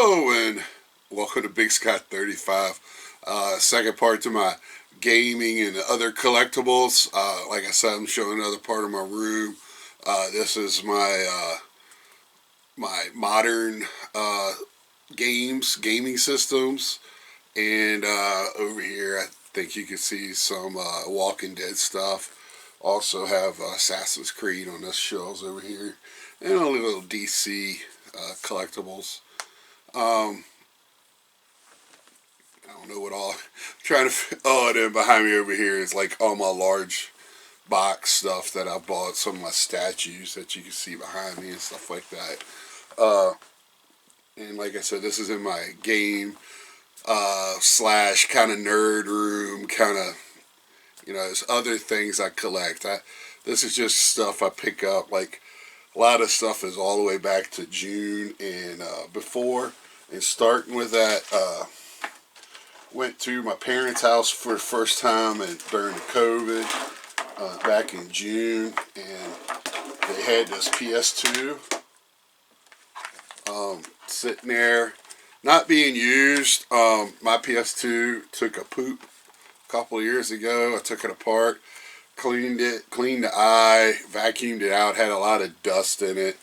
Hello and welcome to Big Scott 35. Second part to my gaming and other collectibles. Like I said, I'm showing another part of my room. This is my my modern gaming systems, and over here I think you can see some Walking Dead stuff. Also have Assassin's Creed on this shelves over here, and only little DC collectibles. I don't know what all. I'm trying to. Oh, and then behind me over here is like all my large box stuff that I bought. Some of my statues that you can see behind me and stuff like that. And like I said, this is in my game slash kind of nerd room. Kind of, there's other things I collect. This is just stuff I pick up. Like a lot of stuff is all the way back to June and before. And starting with that, went to my parents' house for the first time and during the COVID back in June, and they had this PS2 sitting there, not being used. My PS2 took a poop a couple of years ago. I took it apart, cleaned the eye, vacuumed it out, had a lot of dust in it.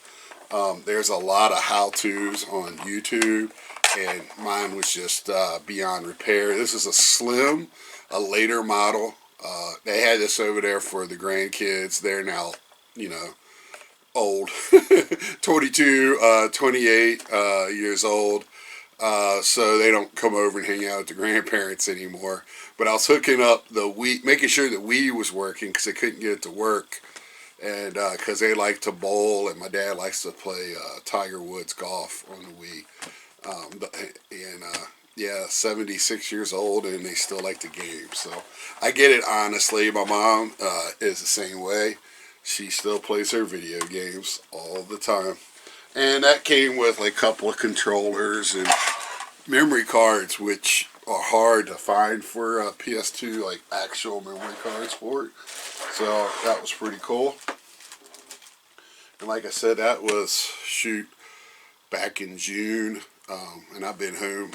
There's a lot of how-tos on YouTube, and mine was just beyond repair. This is a slim, a later model. They had this over there for the grandkids. They're now, old, 22, 28 years old. So they don't come over and hang out with the grandparents anymore. But I was hooking up the Wii, making sure the Wii was working because they couldn't get it to work. And because they like to bowl, and my dad likes to play Tiger Woods golf on the Wii. Yeah, 76 years old, and they still like to game. So I get it, honestly. My mom is the same way. She still plays her video games all the time. And that came with like a couple of controllers and memory cards, which are hard to find for a PS2, like actual memory cards for it. So that was pretty cool. And like I said, that was, back in June. And I've been home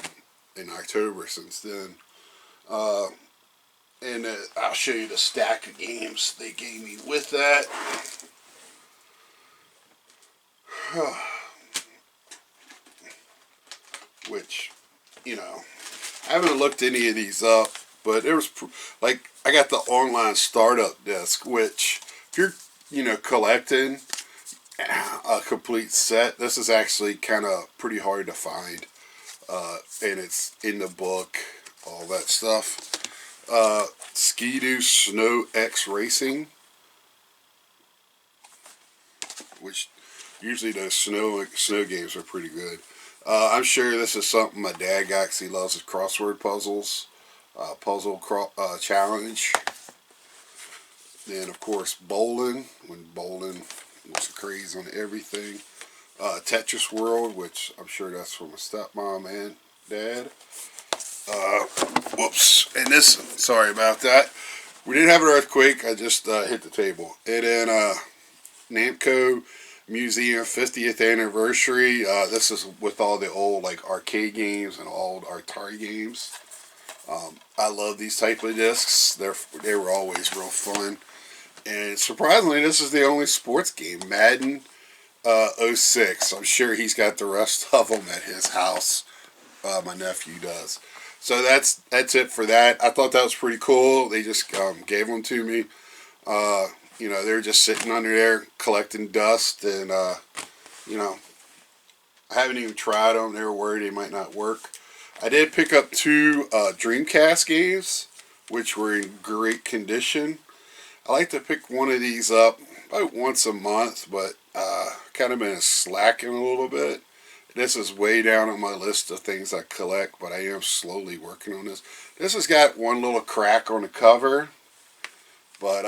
in October since then. And I'll show you the stack of games they gave me with that. Which, I haven't looked any of these up, but it was like I got the online startup disc, which if you're collecting a complete set, this is actually kind of pretty hard to find, and it's in the book, all that stuff. Ski-Doo Snow X Racing, which usually those snow games are pretty good. I'm sure this is something my dad got because he loves his crossword puzzles, challenge. Then of course bowling, when bowling was a craze on everything. Tetris World, which I'm sure that's for my stepmom and dad. Whoops. And this, sorry about that. We didn't have an earthquake. I just hit the table. And then Namco Museum 50th anniversary. This is with all the old like arcade games and old Atari games. I love these type of discs. They were always real fun. And surprisingly, this is the only sports game, Madden 06. I'm sure he's got the rest of them at his house. My nephew does. So that's it for that. I thought that was pretty cool. They just gave them to me. They were just sitting under there collecting dust, and I haven't even tried them. They were worried they might not work. I did pick up 2 Dreamcast games, which were in great condition. I like to pick one of these up about once a month, but kind of been slacking a little bit. This is way down on my list of things I collect, but I am slowly working on this. This has got one little crack on the cover, but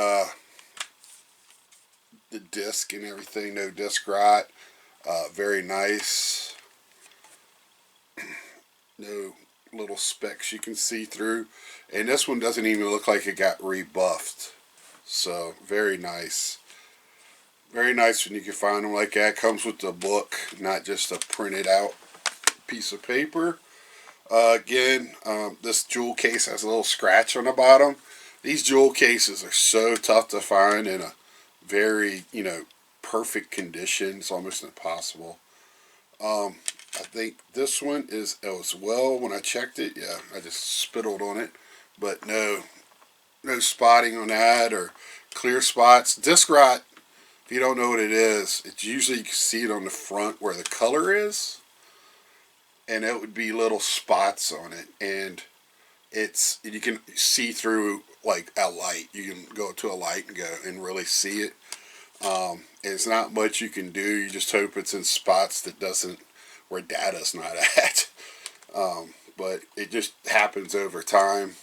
the disc and everything, no disc rot, very nice. No little specks you can see through, and this one doesn't even look like it got rebuffed. So very nice. Very nice when you can find them like that. Comes with the book, not just a printed out piece of paper. Again, this jewel case has a little scratch on the bottom. These jewel cases are so tough to find in a very, perfect condition. It's almost impossible. I think this one is as well. When I checked it, yeah, I just spittled on it, but no spotting on that or clear spots. Disc rot, if you don't know what it is, it's usually you can see it on the front where the color is, and it would be little spots on it, and you can see through like a light. You can go to a light and go and really see it. It's not much you can do. You just hope it's in spots that doesn't, where data's not at. But it just happens over time.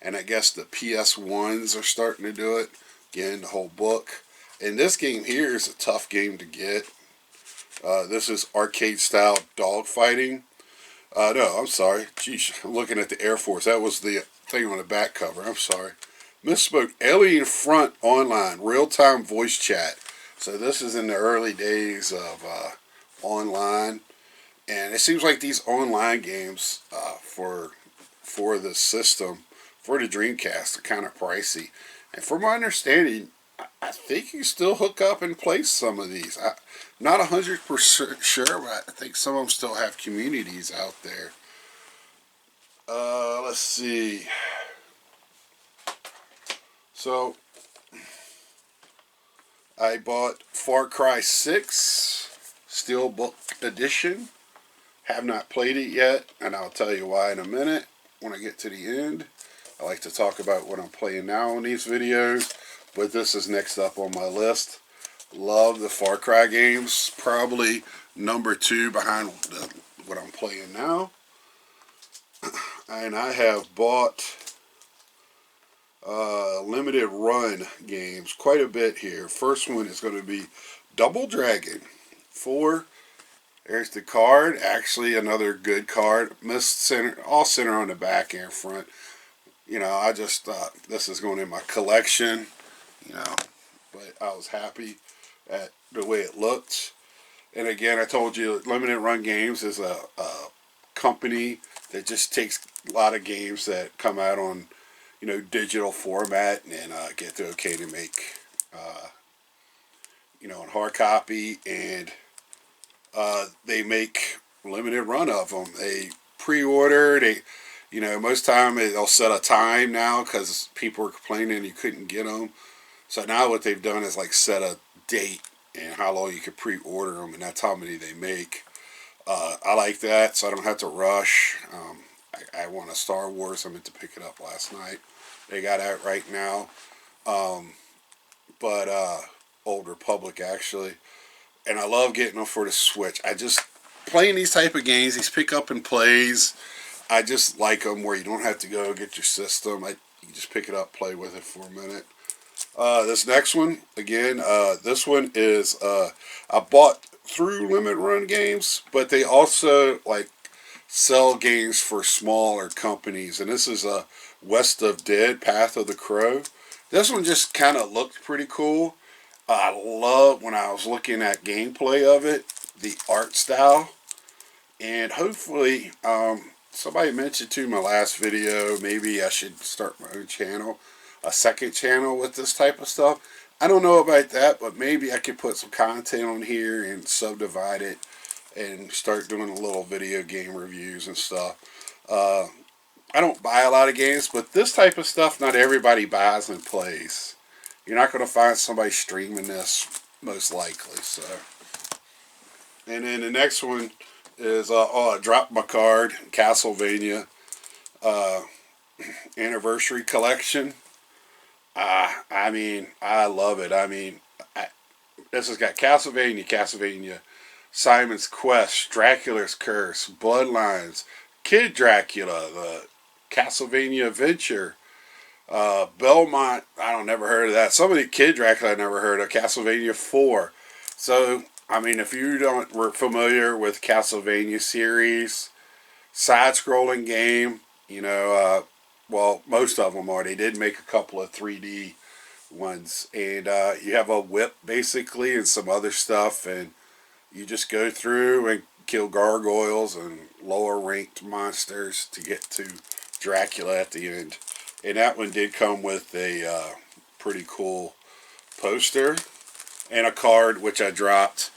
And I guess the PS1s are starting to do it. Again, the whole book. And this game here is a tough game to get. This is arcade style dogfighting. No, I'm sorry. Geez, I'm looking at the Air Force. That was the thing on the back cover. I'm sorry. Misspoke. Alien Front Online. Real-time voice chat. So this is in the early days of online. And it seems like these online games for the system, for the Dreamcast, are kind of pricey. And from my understanding, I think you still hook up and play some of these. Not 100% sure, but I think some of them still have communities out there. Let's see. So, I bought Far Cry 6 Steelbook Edition. Have not played it yet, and I'll tell you why in a minute when I get to the end. I like to talk about what I'm playing now in these videos, but this is next up on my list. Love the Far Cry games. Probably number 2 behind what I'm playing now. And I have bought limited run games quite a bit here. First one is going to be Double Dragon 4. There's the card. Actually, another good card. Missed center, all center on the back and front. I just thought this is going in my collection. But I was happy at the way it looked. And again, I told you, Limited Run Games is a company that just takes a lot of games that come out on, digital format and get the okay to make, on hard copy, and they make limited run of them. They pre-order. Most time they'll set a time now because people are complaining you couldn't get them. So now what they've done is like set a date and how long you can pre-order them, and that's how many they make. I like that, so I don't have to rush. I want a Star Wars. I meant to pick it up last night. They got out right now. But Old Republic, actually. And I love getting them for the Switch. Playing these type of games, these pick up and plays, I just like them where you don't have to go get your system. You just pick it up, play with it for a minute. This next one, again, this one is, I bought through Limit Run Games, but they also, sell games for smaller companies. And this is West of Dead, Path of the Crow. This one just kind of looked pretty cool. I love, when I was looking at gameplay of it, the art style. And hopefully, somebody mentioned to my last video, maybe I should start my own channel, a second channel with this type of stuff. I don't know about that, but maybe I could put some content on here and subdivide it and start doing a little video game reviews and stuff. I don't buy a lot of games, but this type of stuff not everybody buys and plays. You're not going to find somebody streaming this, most likely. So, and then the next one is, I dropped my card, Castlevania Anniversary Collection. I love it. This has got Castlevania, Simon's Quest, Dracula's Curse, Bloodlines, Kid Dracula, the Castlevania Adventure, Belmont. Never heard of that. Some of the Kid Dracula I never heard of. Castlevania 4. So, if you were familiar with Castlevania series, side-scrolling game, well, most of them are. They did make a couple of 3D ones. And you have a whip, basically, and some other stuff. And you just go through and kill gargoyles and lower ranked monsters to get to Dracula at the end. And that one did come with a pretty cool poster and a card, which I dropped.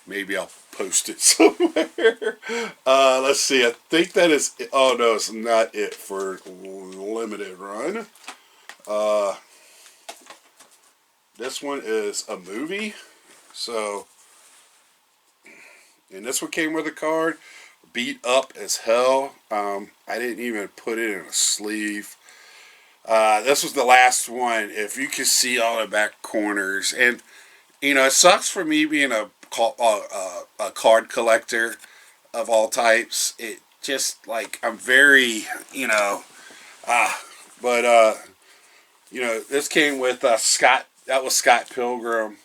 Maybe I'll post it somewhere. Let's see. I think that is. Oh no, it's not it for limited run. This one is a movie. So, and this one came with a card. Beat up as hell. I didn't even put it in a sleeve. This was the last one. If you can see all the back corners, and you know, it sucks for me being a card collector of all types. It just like I'm very, you know, but you know, this came with Scott. That was Scott Pilgrim,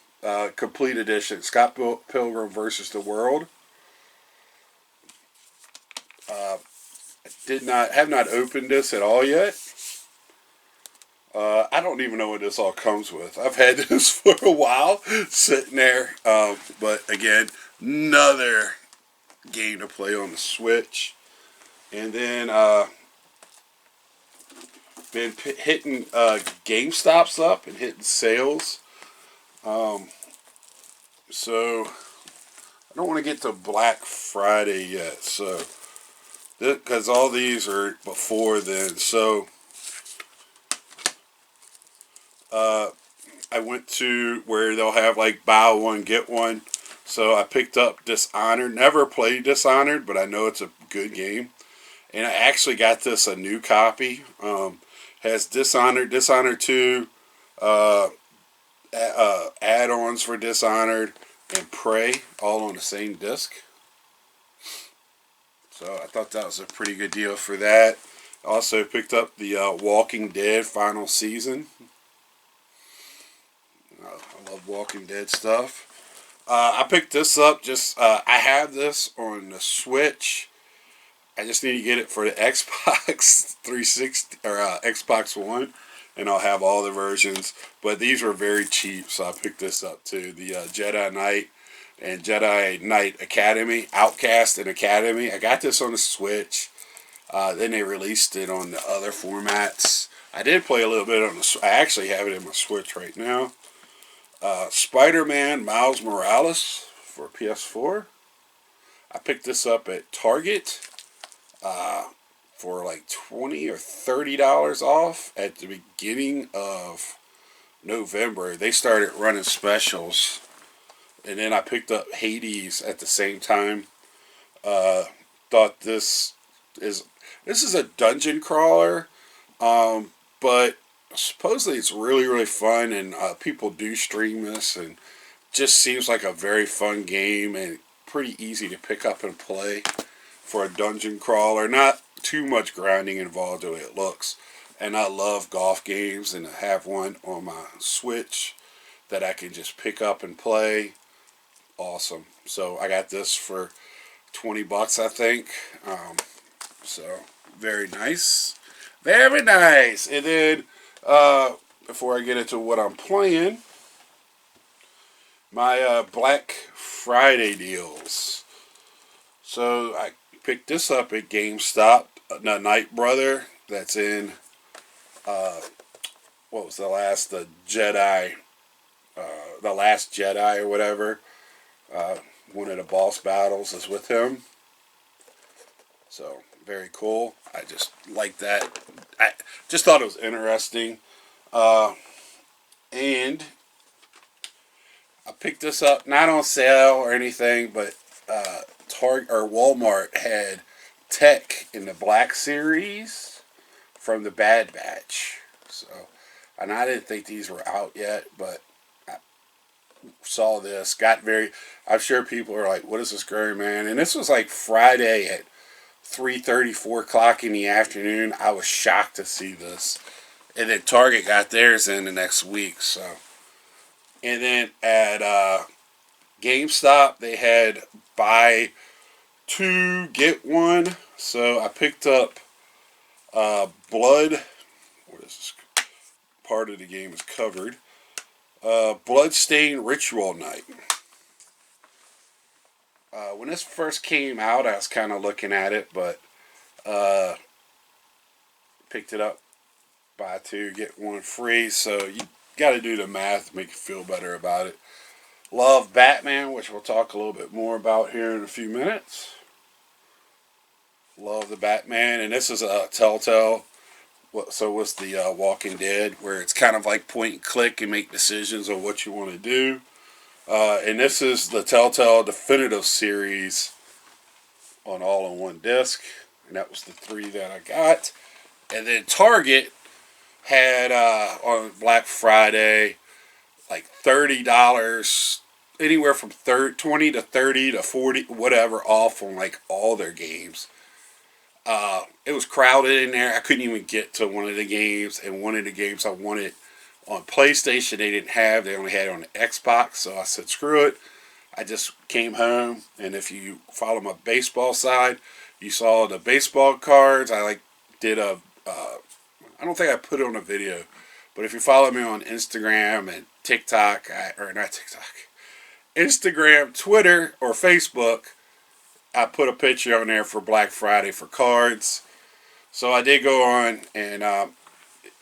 complete edition. Scott Pilgrim versus the World. Have not opened this at all yet. I don't even know what this all comes with. I've had this for a while, sitting there. But again, another game to play on the Switch. And then been hitting GameStops up and hitting sales. So I don't want to get to Black Friday yet. So because all these are before then. So I went to where they'll have like buy one get one. So I picked up Dishonored. Never played Dishonored, but I know it's a good game. And I actually got this a new copy. Has Dishonored, Dishonored 2, add-ons for Dishonored, and Prey all on the same disc. So I thought that was a pretty good deal for that. Also picked up the Walking Dead final season. I love Walking Dead stuff. I picked this up I have this on the Switch. I just need to get it for the Xbox 360 or Xbox One, and I'll have all the versions. But these were very cheap, so I picked this up too. The Jedi Knight and Jedi Knight Academy, Outcast and Academy. I got this on the Switch. Then they released it on the other formats. I did play a little bit on the. I actually have it in my Switch right now. Spider-Man Miles Morales for PS4. I picked this up at Target for like $20 or $30 off at the beginning of November. They started running specials, and then I picked up Hades at the same time. Thought this is a dungeon crawler, but supposedly it's really fun, and people do stream this, and just seems like a very fun game and pretty easy to pick up and play for a dungeon crawler. Not too much grinding involved the way it looks. And I love golf games, and I have one on my Switch that I can just pick up and play. Awesome. So I got this for $20, I think. So very nice. Very nice. And then before I get into what I'm playing, my Black Friday deals. So I picked this up at GameStop. The Night Brother that's in what was the last Jedi, the Last Jedi or whatever. One of the boss battles is with him. So very cool. I just like that. I just thought it was interesting. And I picked this up not on sale or anything, but Target or Walmart had Tech in the Black Series from the Bad Batch. So, and I didn't think these were out yet, but I saw this. I'm sure people are like, "What is this growing, man?" And this was like Friday at 3:30, 4 o'clock in the afternoon. I was shocked to see this. And then Target got theirs in the next week. So, and then at GameStop, they had buy 2 get 1. So I picked up Blood. What is this? Part of the game is covered. Bloodstained Ritual Night. When this first came out, I was kind of looking at it, but uh, picked it up, buy two, get one free. So you got to do the math to make you feel better about it. Love Batman, which we'll talk a little bit more about here in a few minutes. Love the Batman, and this is a Telltale. So was the Walking Dead, where it's kind of like point and click and make decisions on what you want to do. And this is the Telltale Definitive Series on all in one disc. And that was the 3 that I got. And then Target had on Black Friday like $30, anywhere from 20 to 30 to 40, whatever, off on like all their games. It was crowded in there. I couldn't even get to one of the games. And one of the games I wanted on PlayStation, they didn't have. They only had it on the Xbox. So I said, screw it. I just came home. And if you follow my baseball side, you saw the baseball cards. I did a, I don't think I put it on a video. But if you follow me on Instagram and TikTok, or not TikTok, Instagram, Twitter, or Facebook, I put a picture on there for Black Friday for cards. So I did go on, and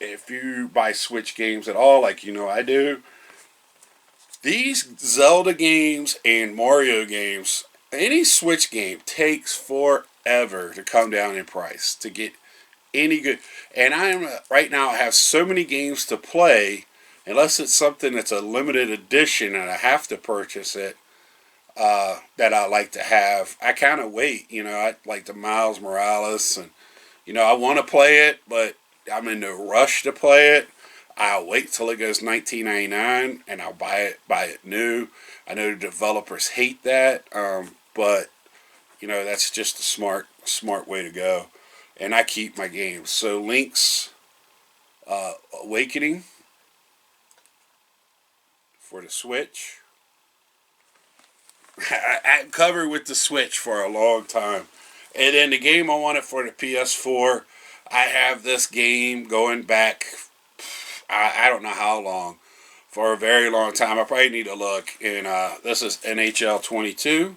if you buy Switch games at all, like I do, these Zelda games and Mario games, any Switch game takes forever to come down in price to get any good. And right now I have so many games to play, unless it's something that's a limited edition and I have to purchase it. That I like to have. I kind of wait, I like the Miles Morales, and I want to play it, but I'm in no rush to play it. I'll wait till it goes $19.99 and I'll buy it new. I know the developers hate that, but that's just a smart way to go. And I keep my games. So Link's Awakening for the Switch. I covered with the Switch for a long time. And then the game I wanted for the PS4, I have this game going back, I don't know how long, for a very long time. I probably need to look. And this is NHL 22.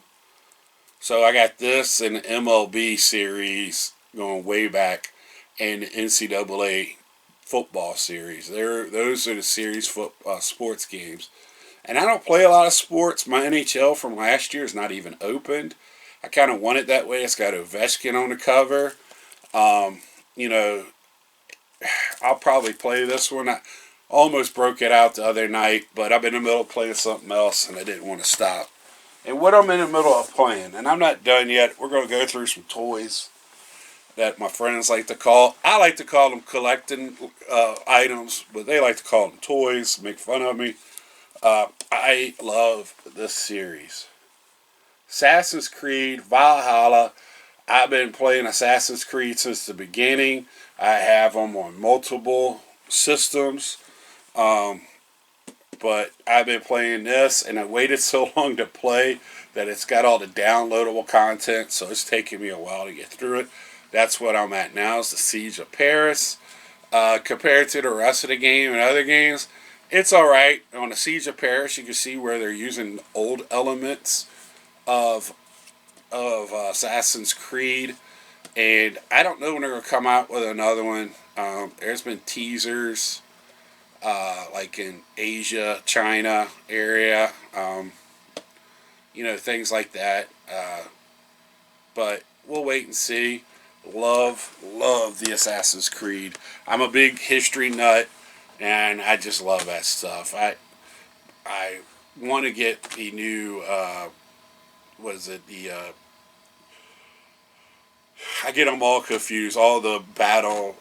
So I got this and the MLB series going way back, and the NCAA football series. Those are the series sports games. And I don't play a lot of sports. My NHL from last year is not even opened. I kind of want it that way. It's got Ovechkin on the cover. I'll probably play this one. I almost broke it out the other night, but I'm in the middle of playing something else, and I didn't want to stop. And what I'm in the middle of playing, and I'm not done yet, we're going to go through some toys that my friends like to call. I like to call them collecting items, but they like to call them toys, make fun of me. I love this series. Assassin's Creed Valhalla. I've been playing Assassin's Creed since the beginning. I have them on multiple systems. But I've been playing this, and I waited so long to play that it's got all the downloadable content, so it's taking me a while to get through it. That's what I'm at now, is the Siege of Paris. Compared to the rest of the game and other games, it's alright. On the Siege of Paris, you can see where they're using old elements of Assassin's Creed. And I don't know when they're going to come out with another one. There's been teasers, like in Asia, China area, things like that. But we'll wait and see. Love the Assassin's Creed. I'm a big history nut, and I just love that stuff. I want to get the new, I get them all confused. All the battle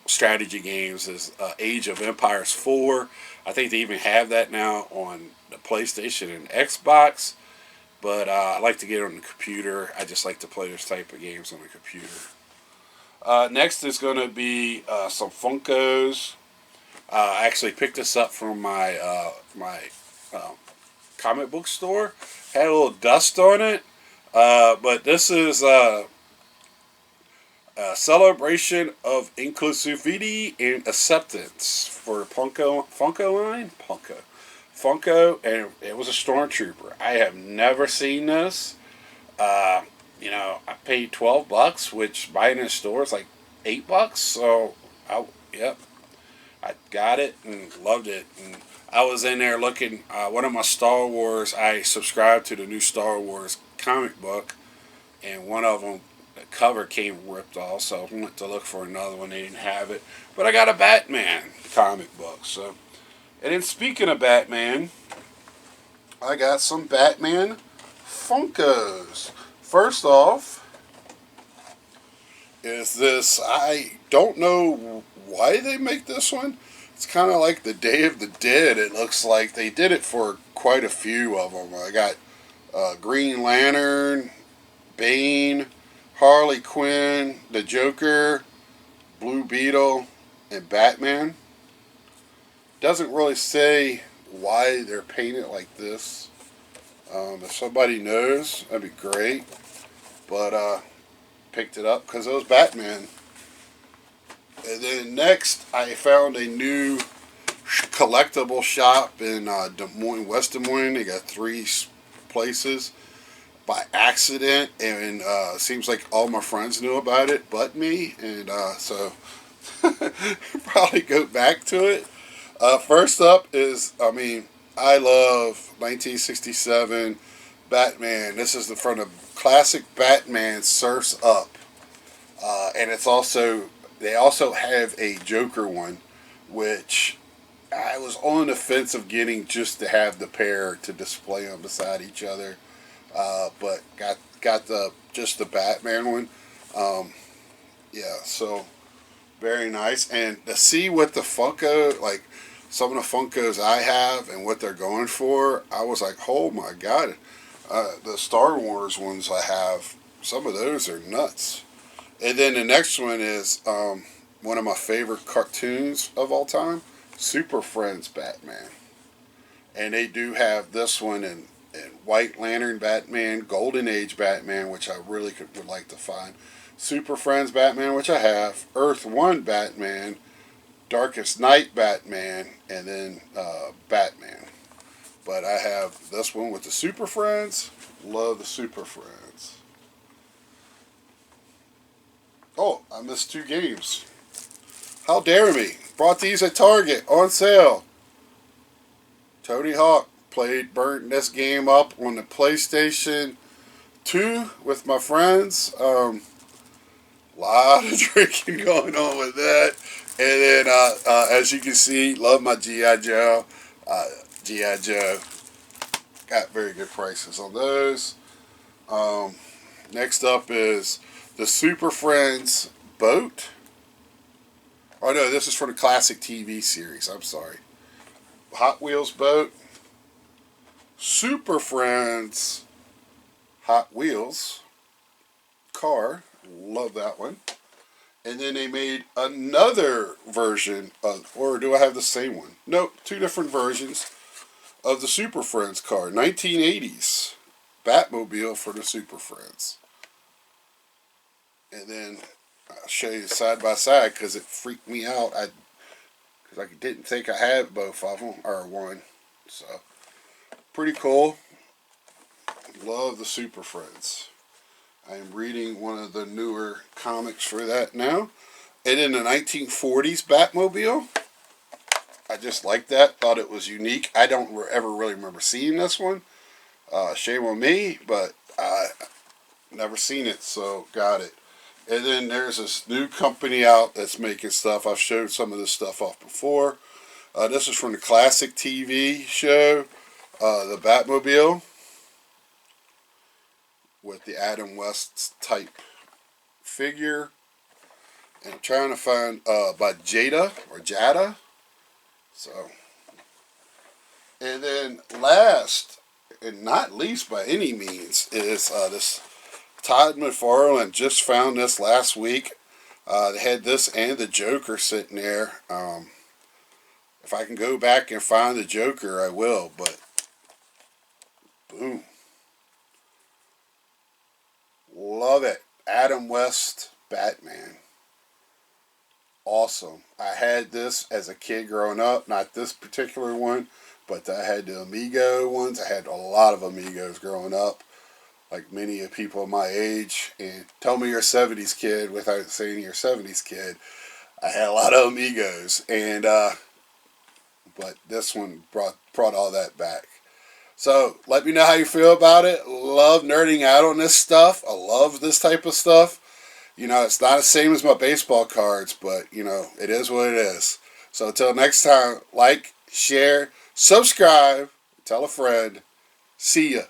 strategy games is Age of Empires 4. I think they even have that now on the PlayStation and Xbox. But I like to get it on the computer. I just like to play this type of games on the computer. Next is going to be some Funkos. I actually picked this up from my comic book store. Had a little dust on it. But this is a celebration of inclusivity and acceptance for Funko line. Funko, and it was a Stormtrooper. I have never seen this. You know, I paid $12, which buying in a store is like $8. So, yep, I got it and loved it. And I was in there looking. One of my Star Wars, I subscribed to the new Star Wars comic book, and one of them, the cover came ripped off. So I went to look for another one. They didn't have it, but I got a Batman comic book. So, and then speaking of Batman, I got some Batman Funkos. First off, is this, I don't know why they make this one. It's kind of like the Day of the Dead. It looks like they did it for quite a few of them. I got Green Lantern, Bane, Harley Quinn, the Joker, Blue Beetle, and Batman. Doesn't really say why they're painted like this. If somebody knows, that'd be great. But picked it up because it was Batman. And then next, I found a new collectible shop in Des Moines, West Des Moines. They got 3 places by accident, and seems like all my friends knew about it but me, and so probably go back to it. First up is, I mean, I love 1967 Batman. This is from the classic Batman Surfs Up. And it's also, they also have a Joker one, which I was on the fence of getting just to have the pair to display them beside each other. But got the just the Batman one. Yeah, so very nice. And to see what the Funko, like some of the Funkos I have and what they're going for, I was like, oh my god. The Star Wars ones I have, some of those are nuts. And then the next one is one of my favorite cartoons of all time, Super Friends Batman. And they do have this one in White Lantern Batman, Golden Age Batman, which I really would like to find, Super Friends Batman, which I have, Earth 1 Batman, Darkest Night Batman, and then Batman. But I have this one with the Super Friends. Love the Super Friends. Oh, I missed 2 games. How dare me? Brought these at Target on sale. Tony Hawk burnt this game up on the PlayStation 2 with my friends. Lot of drinking going on with that. And then, as you can see, love my G.I. Joe. G.I. Joe. Got very good prices on those. Next up is the Super Friends boat. Oh no, this is for the classic TV series. I'm sorry. Hot Wheels boat. Super Friends Hot Wheels car. Love that one. And then they made another version of, or do I have the same one? Nope, 2 different versions of the Super Friends car. 1980s Batmobile for the Super Friends. And then I'll show you side by side because it freaked me out. Because I didn't think I had both of them, or one. So, pretty cool. Love the Super Friends. I am reading one of the newer comics for that now. And in the 1940s Batmobile, I just liked that. Thought it was unique. I don't ever really remember seeing this one. Shame on me, but I never seen it, so got it. And then there's this new company out that's making stuff. I've showed some of this stuff off before. This is from the classic TV show, the Batmobile, with the Adam West type figure. And I'm trying to find by Jada. So, and then last and not least by any means is this Todd McFarlane. Just found this last week. They had this and the Joker sitting there. If I can go back and find the Joker, I will. But boom. Love it. Adam West Batman. Awesome. I had this as a kid growing up. Not this particular one, but I had the Amigo ones. I had a lot of Amigos growing up. like many of people my age. And tell me you're a 70s kid without saying you're a 70s kid. I had a lot of amigos, and but this one brought all that back. So let me know how you feel about it. Love nerding out on this stuff. I love this type of stuff. You know, it's not the same as my baseball cards, but, you know, it is what it is. So until next time, like, share, subscribe, tell a friend. See ya.